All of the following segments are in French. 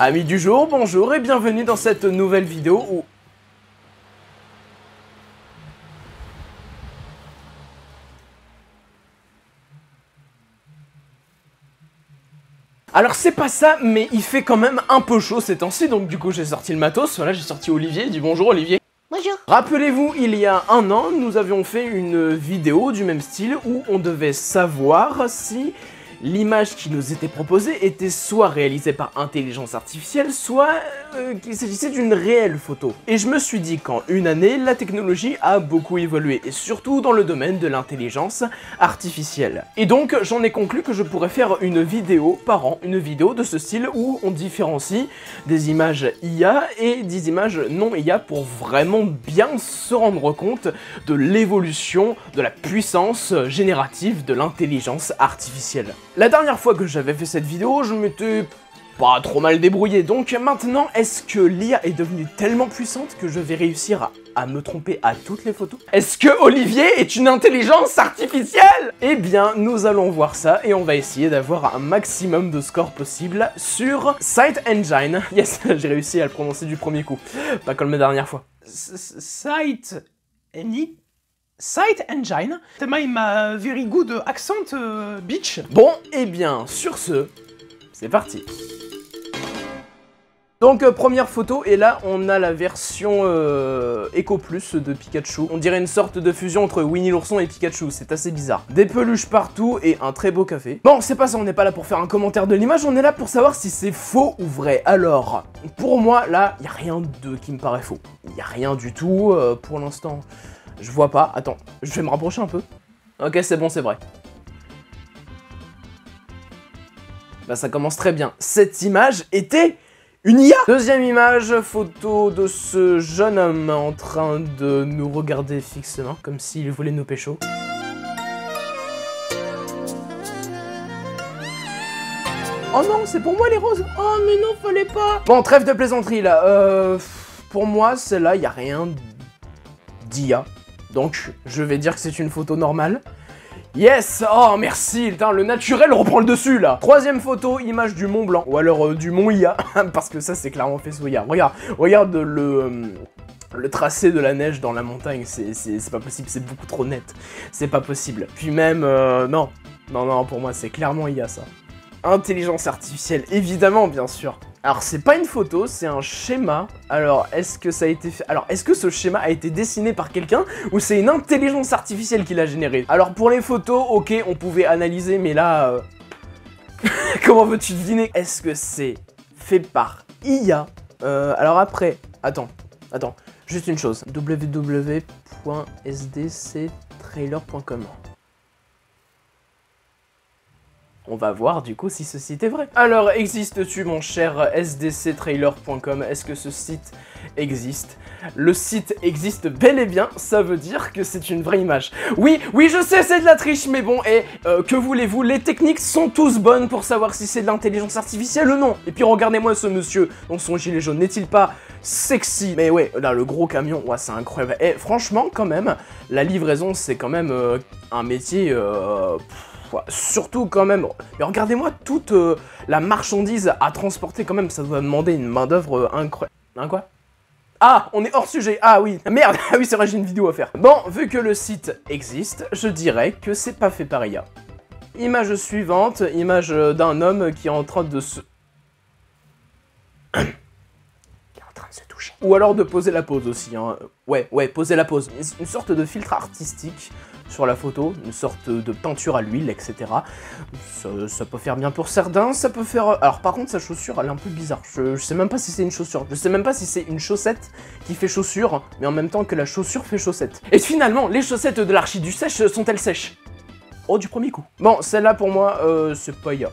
Amis du jour, bonjour et bienvenue dans cette nouvelle vidéo où... Alors c'est pas ça, mais il fait quand même un peu chaud ces temps-ci, donc du coup j'ai sorti le matos, voilà j'ai sorti Olivier, dis bonjour Olivier. Bonjour. Rappelez-vous, il y a un an, nous avions fait une vidéo du même style où on devait savoir si l'image qui nous était proposée était soit réalisée par intelligence artificielle, soit qu'il s'agissait d'une réelle photo. Et je me suis dit qu'en une année, la technologie a beaucoup évolué, et surtout dans le domaine de l'intelligence artificielle. Et donc, j'en ai conclu que je pourrais faire une vidéo par an, une vidéo de ce style où on différencie des images IA et des images non IA pour vraiment bien se rendre compte de l'évolution, de la puissance générative de l'intelligence artificielle. La dernière fois que j'avais fait cette vidéo, je m'étais pas trop mal débrouillé, donc maintenant, est-ce que l'IA est devenue tellement puissante que je vais réussir à me tromper à toutes les photos? Est-ce que Olivier est une intelligence artificielle? Eh bien, nous allons voir ça, et on va essayer d'avoir un maximum de scores possible sur SiteEngine. Yes, j'ai réussi à le prononcer du premier coup, pas comme la dernière fois. SiteEngine. I'm a very good accent, bitch. Bon, eh bien, sur ce, c'est parti. Donc, première photo, et là, on a la version Echo Plus de Pikachu. On dirait une sorte de fusion entre Winnie l'ourson et Pikachu, c'est assez bizarre. Des peluches partout et un très beau café. Bon, c'est pas ça, on n'est pas là pour faire un commentaire de l'image, on est là pour savoir si c'est faux ou vrai. Alors, pour moi, là, y a rien de qui me paraît faux. Y a rien du tout, pour l'instant. Je vois pas. Attends, je vais me rapprocher un peu. Ok, c'est bon, c'est vrai. Bah, ça commence très bien. Cette image était une IA. Deuxième image, photo de ce jeune homme en train de nous regarder fixement, comme s'il voulait nous pécho. Oh non, c'est pour moi les roses. Oh mais non, fallait pas. Bon, trêve de plaisanterie là. Pour moi, celle-là, y a rien d'IA. Donc, je vais dire que c'est une photo normale. Yes! Oh, merci! Putain, le naturel reprend le dessus, là! Troisième photo, image du Mont Blanc. Ou alors du Mont IA. Parce que ça, c'est clairement fait sous IA. Regarde le tracé de la neige dans la montagne. C'est pas possible, c'est beaucoup trop net. C'est pas possible. Puis même, non. Non, pour moi, c'est clairement IA, ça. Intelligence artificielle, évidemment, bien sûr. Alors, c'est pas une photo, c'est un schéma. Alors, est-ce que ça a été fait... Alors, est-ce que ce schéma a été dessiné par quelqu'un ou c'est une intelligence artificielle qui l'a généré? Alors, pour les photos, ok, on pouvait analyser, mais là... Comment veux-tu deviner? Est-ce que c'est fait par IA? Alors après... Attends. Juste une chose. www.sdctrailer.com. On va voir du coup si ce site est vrai. Alors, existe-tu mon cher sdctrailer.com? Est-ce que ce site existe? Le site existe bel et bien, ça veut dire que c'est une vraie image. Oui, je sais, c'est de la triche, mais bon, et que voulez-vous? Les techniques sont tous bonnes pour savoir si c'est de l'intelligence artificielle ou non. Et puis regardez-moi ce monsieur dans son gilet jaune, n'est-il pas sexy? Mais ouais, là, le gros camion, ouais, c'est incroyable. Et franchement, quand même, la livraison, c'est quand même un métier... surtout quand même, et regardez-moi toute la marchandise à transporter quand même, ça doit demander une main d'œuvre incroyable. Hein quoi? Ah, on est hors sujet, ah oui, merde, ah oui c'est vrai j'ai une vidéo à faire. Bon, vu que le site existe, je dirais que c'est pas fait par IA. Image suivante, image d'un homme qui est en train de se... Ou alors de poser la pose aussi, hein. Ouais, poser la pose. Une sorte de filtre artistique sur la photo, une sorte de peinture à l'huile, etc. Ça peut faire bien pour certains, ça peut faire... Alors par contre, sa chaussure, elle est un peu bizarre. Je sais même pas si c'est une chaussure. Je sais même pas si c'est une chaussette qui fait chaussure, mais en même temps que la chaussure fait chaussette. Et finalement, les chaussettes de l'archi du sèche sont-elles sèches? Oh, du premier coup. Bon, celle-là pour moi, c'est pas IA.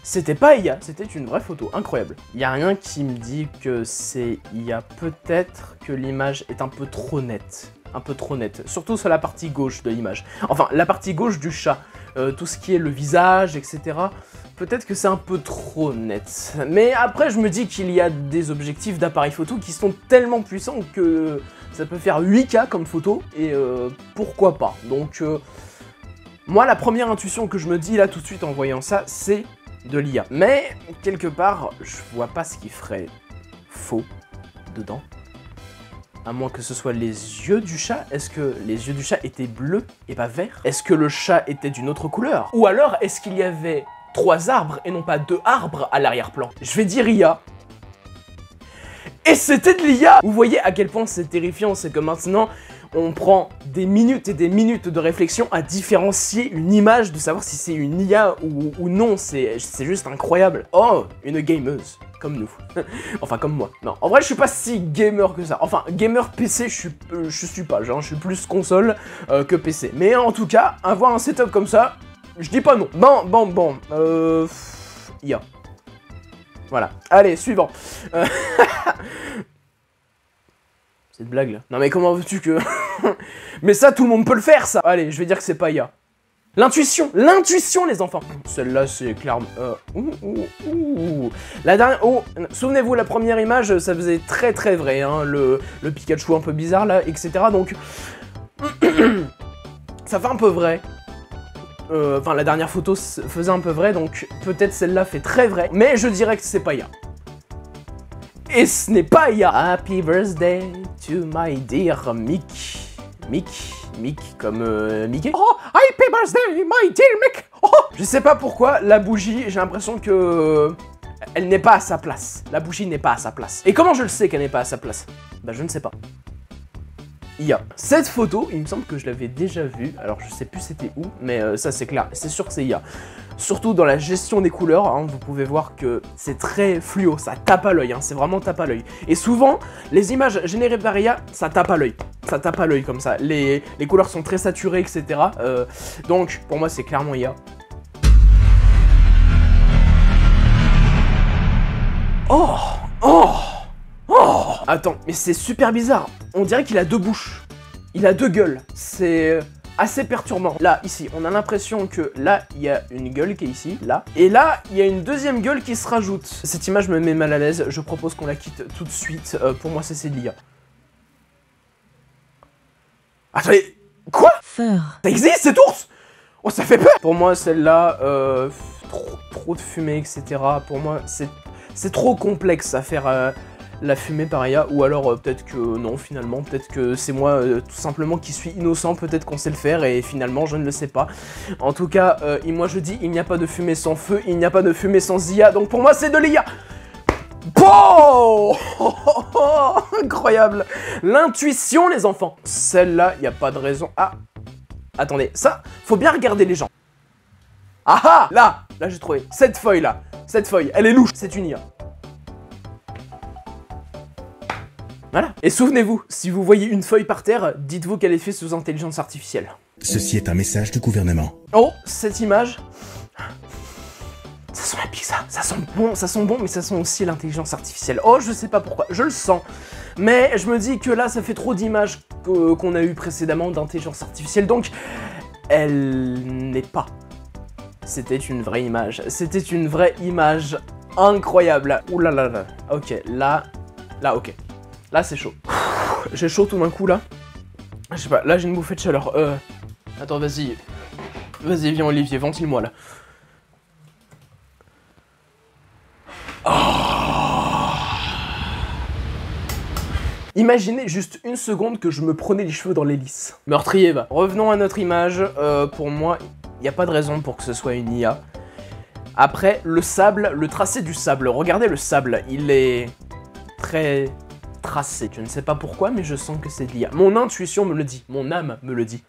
C'était pas IA, c'était une vraie photo, incroyable. Y a rien qui me dit que c'est IA. Peut-être que l'image est un peu trop nette. Surtout sur la partie gauche de l'image. Enfin, la partie gauche du chat. Tout ce qui est le visage, etc. Peut-être que c'est un peu trop net. Mais après, je me dis qu'il y a des objectifs d'appareil photo qui sont tellement puissants que ça peut faire 8K comme photo. Et pourquoi pas. Donc, moi, la première intuition que je me dis là tout de suite en voyant ça, c'est... de l'IA. Mais, quelque part, je vois pas ce qui ferait faux dedans. À moins que ce soit les yeux du chat. Est-ce que les yeux du chat étaient bleus et pas verts? Est-ce que le chat était d'une autre couleur? Ou alors, est-ce qu'il y avait 3 arbres et non pas 2 arbres à l'arrière-plan? Je vais dire IA. Et c'était de l'IA! Vous voyez à quel point c'est terrifiant, c'est que maintenant, on prend des minutes et des minutes de réflexion à différencier une image, de savoir si c'est une IA ou non, c'est juste incroyable. Oh, une gameuse, comme nous. Enfin, comme moi. Non, en vrai, je suis pas si gamer que ça. Enfin, gamer PC, je suis pas, genre, je suis plus console que PC. Mais en tout cas, avoir un setup comme ça, je dis pas non. Bon, IA. Voilà. Allez, suivant. C'est une blague là. Non mais comment veux-tu que... Mais ça, tout le monde peut le faire ça. Allez, je vais dire que c'est pas IA. L'intuition les enfants. Celle-là, c'est clairement... La dernière... Oh, souvenez-vous, la première image, ça faisait très vrai, hein, le Pikachu un peu bizarre là, etc. Donc... ça fait un peu vrai. Enfin, la dernière photo faisait un peu vrai, donc peut-être celle-là fait très vrai, mais je dirais que c'est pas IA. Et ce n'est pas IA. Happy birthday to my dear Mick. Mick comme Mickey. Oh, happy birthday my dear Mick. Oh, je sais pas pourquoi, la bougie, j'ai l'impression que... elle n'est pas à sa place. La bougie n'est pas à sa place. Et comment je le sais qu'elle n'est pas à sa place? Bah, je ne sais pas. IA. Cette photo, il me semble que je l'avais déjà vue, alors je sais plus c'était où, mais ça c'est clair, c'est sûr que c'est IA. Surtout dans la gestion des couleurs, hein, vous pouvez voir que c'est très fluo, ça tape à l'œil, hein, c'est vraiment tape à l'œil. Et souvent, les images générées par IA, ça tape à l'œil. Ça tape à l'œil comme ça, les couleurs sont très saturées, etc. Donc, pour moi, c'est clairement IA. Oh! Attends, mais c'est super bizarre. On dirait qu'il a 2 bouches. Il a 2 gueules. C'est assez perturbant. Là, ici, on a l'impression que là, il y a une gueule qui est ici, là. Et là, il y a une deuxième gueule qui se rajoute. Cette image me met mal à l'aise. Je propose qu'on la quitte tout de suite. Pour moi, c'est de l'IA. Attendez, quoi? Ça existe, cet ours? Oh, ça fait peur! Pour moi, celle-là, trop de fumée, etc. Pour moi, c'est trop complexe à faire... la fumée par IA, ou alors peut-être que non, finalement, peut-être que c'est moi tout simplement qui suis innocent, peut-être qu'on sait le faire et finalement je ne le sais pas. En tout cas, moi je dis, il n'y a pas de fumée sans feu, il n'y a pas de fumée sans IA, donc pour moi c'est de l'IA. Oh, incroyable. L'intuition les enfants. Celle-là, il n'y a pas de raison. Ah, attendez, ça, faut bien regarder les gens. Ah ah, là j'ai trouvé, cette feuille là, cette feuille, elle est louche, c'est une IA. Voilà. Et souvenez-vous, si vous voyez une feuille par terre, dites-vous qu'elle est faite sous intelligence artificielle. Ceci est un message du gouvernement. Oh, cette image... ça sent la pizza, ça sent bon, mais ça sent aussi l'intelligence artificielle. Oh, je sais pas pourquoi, je le sens. Mais je me dis que là, ça fait trop d'images qu'on a eu précédemment d'intelligence artificielle, donc... elle n'est pas. C'était une vraie image. C'était une vraie image incroyable. Ouh là là là. Ok, là, ok. Là, c'est chaud. J'ai chaud tout d'un coup, là. Je sais pas, là, j'ai une bouffée de chaleur. Attends, vas-y. Vas-y, viens, Olivier, ventile-moi, là. Oh. Imaginez juste une seconde que je me prenais les cheveux dans l'hélice. Meurtrier, va. Revenons à notre image. Pour moi, il n'y a pas de raison pour que ce soit une IA. Après, le sable, le tracé du sable. Regardez le sable, il est très... tracé. Je ne sais pas pourquoi, mais je sens que c'est de l'IA. Mon intuition me le dit, mon âme me le dit.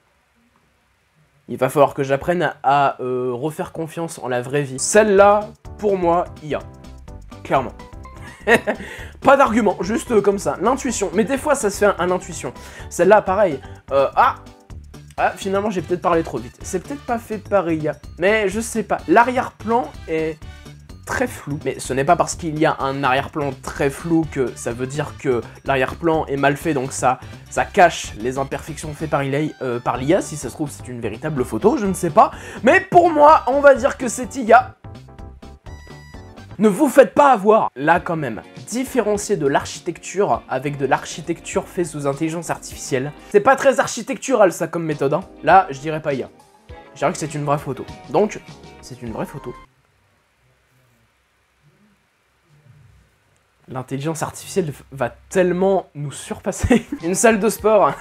Il va falloir que j'apprenne à refaire confiance en la vraie vie. Celle-là, pour moi, IA. Clairement. Pas d'argument, juste comme ça. L'intuition, mais des fois ça se fait à l'intuition. Celle-là, pareil. Finalement j'ai peut-être parlé trop vite. C'est peut-être pas fait par IA, mais je sais pas. L'arrière-plan est... très flou, mais ce n'est pas parce qu'il y a un arrière-plan très flou que ça veut dire que l'arrière-plan est mal fait, donc ça cache les imperfections faites par l'IA, si ça se trouve c'est une véritable photo, je ne sais pas, mais pour moi, on va dire que c'est IA. Ne vous faites pas avoir, là quand même, différencier de l'architecture avec de l'architecture faite sous intelligence artificielle, c'est pas très architectural ça comme méthode, hein. Là, je dirais pas IA, je dirais que c'est une vraie photo, donc c'est une vraie photo. L'intelligence artificielle va tellement nous surpasser. Une salle de sport.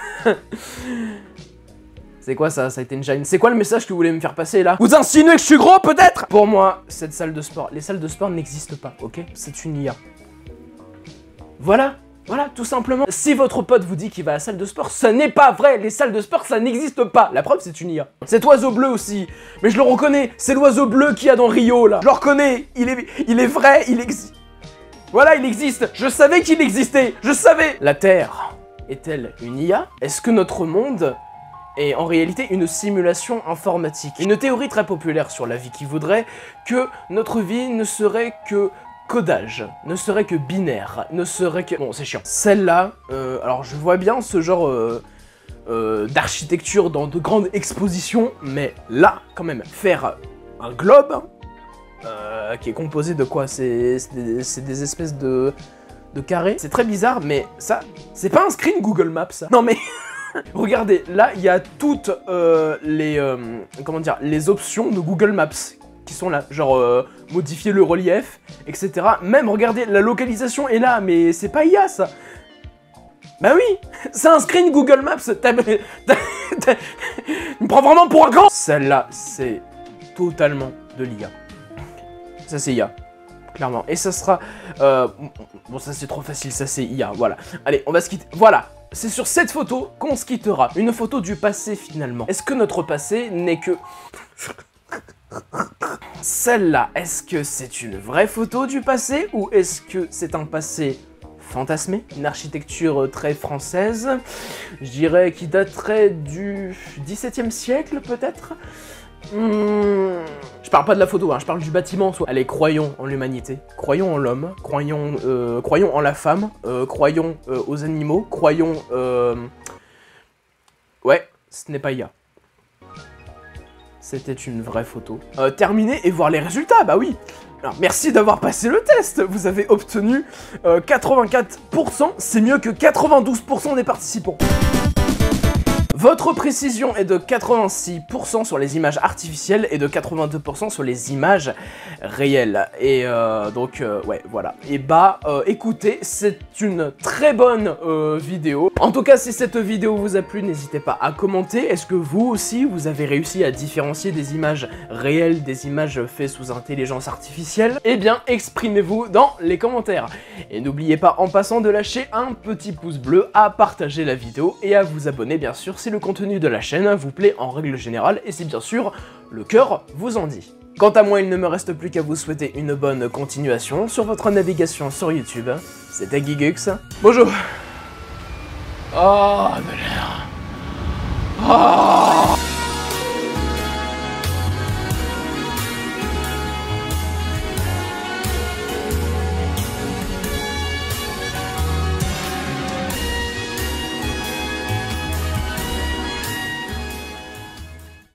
C'est quoi ça? Ça a été une gêne. C'est quoi le message que vous voulez me faire passer là? Vous insinuez que je suis gros peut-être? Pour moi, cette salle de sport, les salles de sport n'existent pas, ok? C'est une IA. Voilà, tout simplement. Si votre pote vous dit qu'il va à la salle de sport, ce n'est pas vrai. Les salles de sport, ça n'existe pas. La preuve, c'est une IA. Cet oiseau bleu aussi. Mais je le reconnais. C'est l'oiseau bleu qu'il y a dans Rio là. Je le reconnais. Il est vrai. Il existe. Voilà, il existe. Je savais qu'il existait. Je savais. La Terre est-elle une IA? Est-ce que notre monde est en réalité une simulation informatique? Une théorie très populaire sur la vie qui voudrait que notre vie ne serait que codage, ne serait que binaire, ne serait que... Bon, c'est chiant. Celle-là, alors je vois bien ce genre d'architecture dans de grandes expositions, mais là, quand même, faire un globe qui est composé de quoi? C'est des espèces de carrés. C'est très bizarre, mais ça, c'est pas un screen Google Maps, ça. Non mais... Regardez, là, il y a toutes comment dire, les options de Google Maps qui sont là, genre modifier le relief, etc. Même, regardez, la localisation est là, mais c'est pas IA, ça. Bah oui, c'est un screen Google Maps. Tu me prends vraiment pour un con. Celle-là, c'est totalement de l'IA. Ça, c'est IA. Clairement. Et ça sera... bon, ça, c'est trop facile, ça, c'est IA, voilà. Allez, on va se quitter. Voilà. C'est sur cette photo qu'on se quittera. Une photo du passé, finalement. Est-ce que notre passé n'est que... Celle-là, est-ce que c'est une vraie photo du passé ou est-ce que c'est un passé fantasmé? Une architecture très française, je dirais, qui daterait du XVIIe siècle, peut-être. Je parle pas de la photo, hein, je parle du bâtiment en soi. Allez, croyons en l'humanité, croyons en l'homme, croyons en la femme, croyons aux animaux, croyons... Ouais, ce n'est pas IA. C'était une vraie photo. Terminer et voir les résultats, bah oui. Alors, merci d'avoir passé le test. Vous avez obtenu 84%, c'est mieux que 92% des participants. Votre précision est de 86% sur les images artificielles et de 82% sur les images réelles. Et donc, ouais, voilà. Et bah, écoutez, c'est une très bonne vidéo. En tout cas, si cette vidéo vous a plu, n'hésitez pas à commenter. Est-ce que vous aussi, vous avez réussi à différencier des images réelles des images faites sous intelligence artificielle? Eh bien, exprimez-vous dans les commentaires. Et n'oubliez pas, en passant, de lâcher un petit pouce bleu, à partager la vidéo et à vous abonner, bien sûr, si le contenu de la chaîne vous plaît en règle générale et si bien sûr le cœur vous en dit. Quant à moi, il ne me reste plus qu'à vous souhaiter une bonne continuation sur votre navigation sur YouTube. C'était Gigux. Bonjour. Oh, de l'air. Oh.